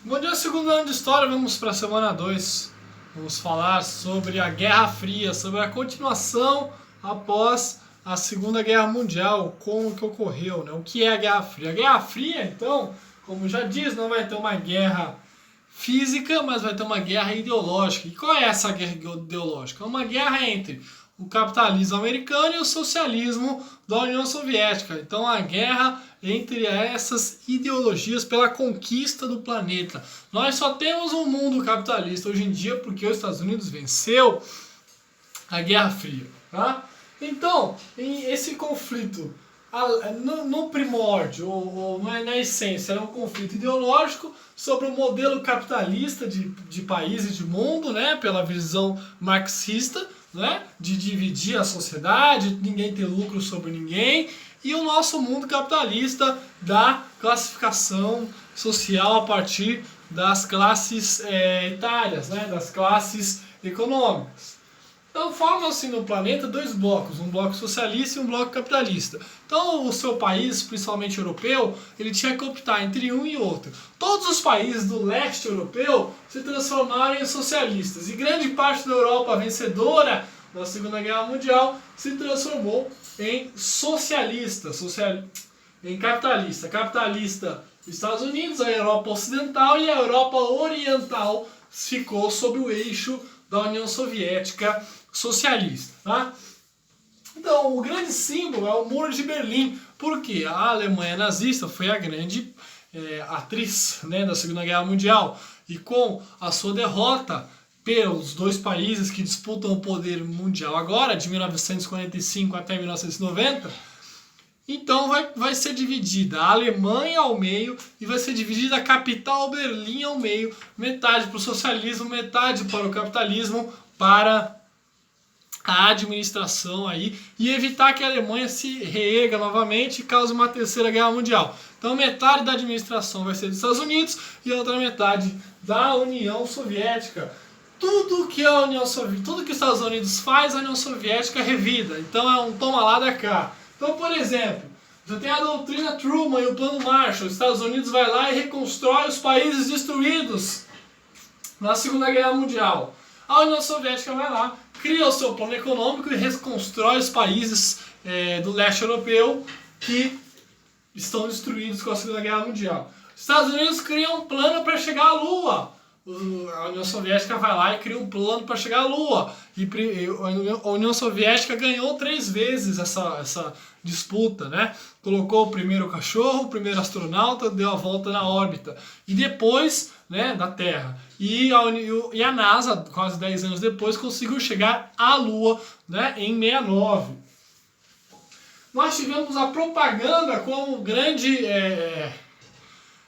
Bom dia, segundo ano de história, vamos para a semana 2. Vamos falar sobre a Guerra Fria, sobre a continuação após a Segunda Guerra Mundial, como que ocorreu, né? O que é a Guerra Fria? A Guerra Fria, então, como já diz, não vai ter uma guerra física, mas vai ter uma guerra ideológica. E qual é essa guerra ideológica? É uma guerra entre o capitalismo americano e o socialismo da União Soviética. Então, a guerra entre essas ideologias pela conquista do planeta. Nós só temos um mundo capitalista hoje em dia porque os Estados Unidos venceu a Guerra Fria. Tá? Então, esse conflito, no primórdio, ou na essência, era um conflito ideológico sobre o modelo capitalista de país e de mundo, né, pela visão marxista, né, de dividir a sociedade, ninguém ter lucro sobre ninguém, e o nosso mundo capitalista da classificação social a partir das classes etárias, né, das classes econômicas. Então formam-se no planeta dois blocos, um bloco socialista e um bloco capitalista. Então o seu país, principalmente europeu, ele tinha que optar entre um e outro. Todos os países do leste europeu se transformaram em socialistas e grande parte da Europa vencedora da Segunda Guerra Mundial se transformou em socialista, em capitalista. Capitalista Estados Unidos, a Europa Ocidental, e a Europa Oriental ficou sob o eixo da União Soviética socialista. Tá? Então, o grande símbolo é o Muro de Berlim, porque a Alemanha nazista foi a grande atriz, né, da Segunda Guerra Mundial, e com a sua derrota pelos dois países que disputam o poder mundial agora, de 1945 até 1990, então vai ser dividida a Alemanha ao meio e vai ser dividida a capital Berlim ao meio, metade para o socialismo, metade para o capitalismo, para a administração aí, e evitar que a Alemanha se reerga novamente e cause uma terceira guerra mundial. Então metade da administração vai ser dos Estados Unidos e a outra metade da União Soviética. Tudo que a União Soviética, tudo que os Estados Unidos faz, a União Soviética revida. Então é um toma lá da cá. Então, por exemplo, você tem a doutrina Truman e o plano Marshall. Os Estados Unidos vai lá e reconstrói os países destruídos na Segunda Guerra Mundial. A União Soviética vai lá, cria o seu plano econômico e reconstrói os países do leste europeu que estão destruídos com a Segunda Guerra Mundial. Os Estados Unidos criam um plano para chegar à Lua. A União Soviética vai lá e cria um plano para chegar à Lua. E a União Soviética ganhou 3 vezes essa disputa, né? Colocou o primeiro cachorro, o primeiro astronauta, deu a volta na órbita. E depois, né, da Terra. E a NASA, quase 10 anos depois, conseguiu chegar à Lua, né, em 69. Nós tivemos a propaganda como grande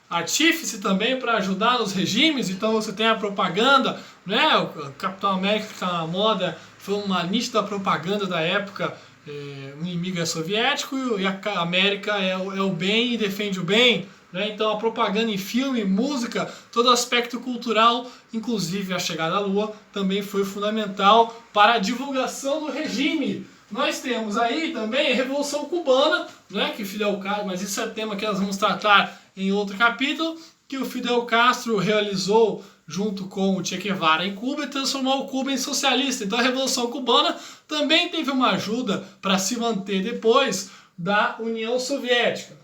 artífice também para ajudar nos regimes. Então você tem a propaganda, né? O Capitão América que está na moda foi uma nítida propaganda da época. O inimigo é soviético e a América é o bem e defende o bem. Né? Então a propaganda em filme, música, todo aspecto cultural, inclusive a chegada à Lua, também foi fundamental para a divulgação do regime. Nós temos aí também a Revolução Cubana, né, que Fidel Castro, mas isso é tema que nós vamos tratar em outro capítulo, que o Fidel Castro realizou junto com o Che Guevara em Cuba e transformou Cuba em socialista. Então a Revolução Cubana também teve uma ajuda para se manter depois da União Soviética.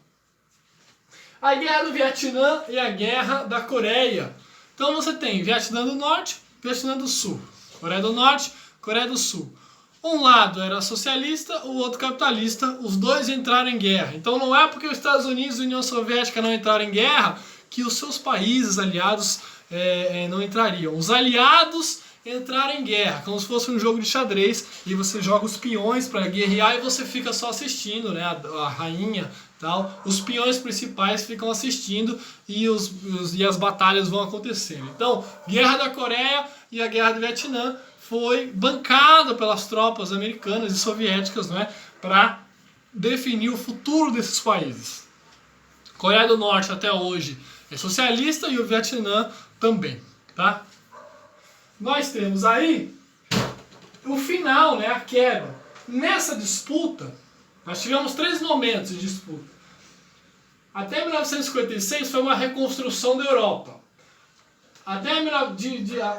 A Guerra do Vietnã e a Guerra da Coreia. Então você tem Vietnã do Norte, Vietnã do Sul. Coreia do Norte, Coreia do Sul. Um lado era socialista, o outro capitalista, os dois entraram em guerra. Então não é porque os Estados Unidos e a União Soviética não entraram em guerra que os seus países aliados não entrariam. Os aliados entraram em guerra, como se fosse um jogo de xadrez, e você joga os peões para guerrear e você fica só assistindo, né? A rainha, tal. Os peões principais ficam assistindo e as batalhas vão acontecendo. Então, Guerra da Coreia e a Guerra do Vietnã foi bancada pelas tropas americanas e soviéticas, né, para definir o futuro desses países. A Coreia do Norte até hoje é socialista e o Vietnã também. Tá? Nós temos aí o final, né, a queda. Nessa disputa, nós tivemos 3 momentos de disputa. Até 1956 foi uma reconstrução da Europa. até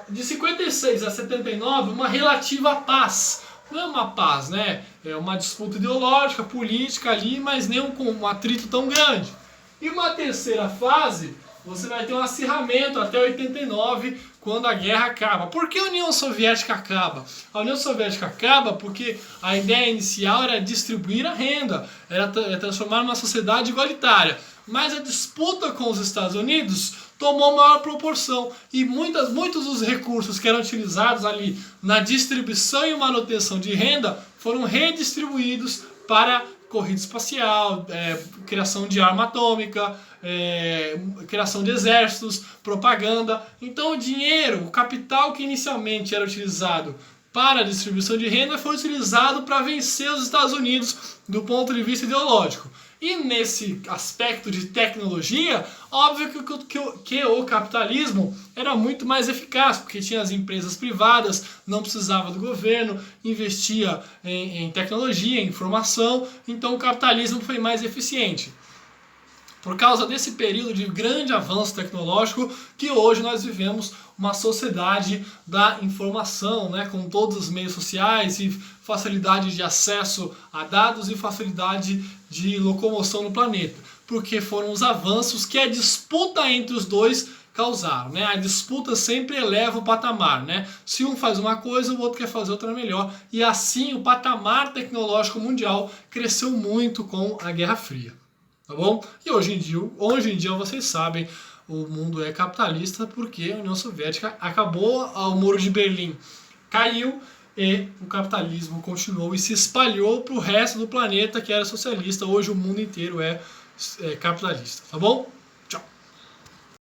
de 56 a 79, uma relativa paz. Não é uma paz, né? É uma disputa ideológica, política ali, mas nem um atrito tão grande. E uma terceira fase, você vai ter um acirramento até 89, quando a guerra acaba. Por que a União Soviética acaba? A União Soviética acaba porque a ideia inicial era distribuir a renda, era transformar uma sociedade igualitária. Mas a disputa com os Estados Unidos tomou maior proporção e muitos dos recursos que eram utilizados ali na distribuição e manutenção de renda foram redistribuídos para corrida espacial, criação de arma atômica, criação de exércitos, propaganda. Então o dinheiro, o capital que inicialmente era utilizado para a distribuição de renda foi utilizado para vencer os Estados Unidos do ponto de vista ideológico. E nesse aspecto de tecnologia, óbvio que o capitalismo era muito mais eficaz, porque tinha as empresas privadas, não precisava do governo, investia em tecnologia, em informação, então o capitalismo foi mais eficiente. Por causa desse período de grande avanço tecnológico, que hoje nós vivemos uma sociedade da informação, né, com todos os meios sociais e facilidade de acesso a dados e facilidade de locomoção no planeta. Porque foram os avanços que a disputa entre os dois causaram, né? A disputa sempre eleva o patamar, né? Se um faz uma coisa, o outro quer fazer outra melhor. E assim o patamar tecnológico mundial cresceu muito com a Guerra Fria. Tá bom? E hoje em dia vocês sabem, o mundo é capitalista porque a União Soviética acabou, o Muro de Berlim caiu e o capitalismo continuou e se espalhou para o resto do planeta que era socialista. Hoje o mundo inteiro é capitalista, tá bom?